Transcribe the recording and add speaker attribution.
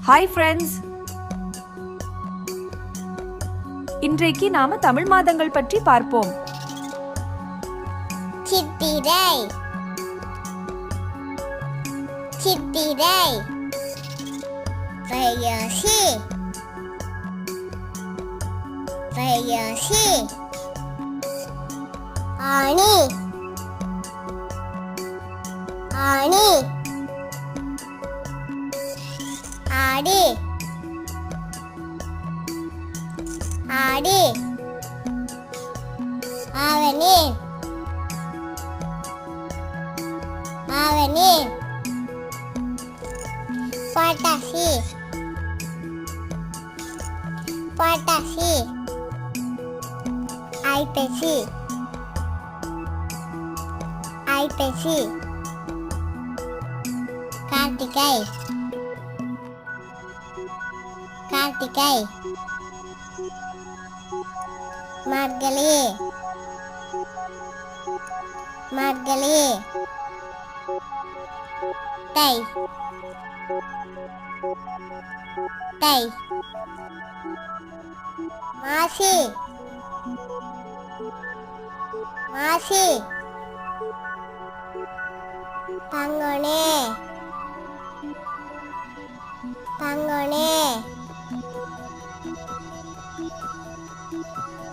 Speaker 1: Hi friends, இன்றைக்கு நாம தமிழ் மாதங்கள் பற்றி பார்ப்போம்.
Speaker 2: சித்திரை சித்திரை வைகாசி வைகாசி ஆனி ஆனி ஆடி ஆடி ஆவணி ஆவணி புரட்டாசி புரட்டாசி ஐப்பசி ஐப்பசி கார்த்திகை கார்த்திகை மார்கழி மார்கழி தை தை மாசி மாசி பங்குனி பங்குனி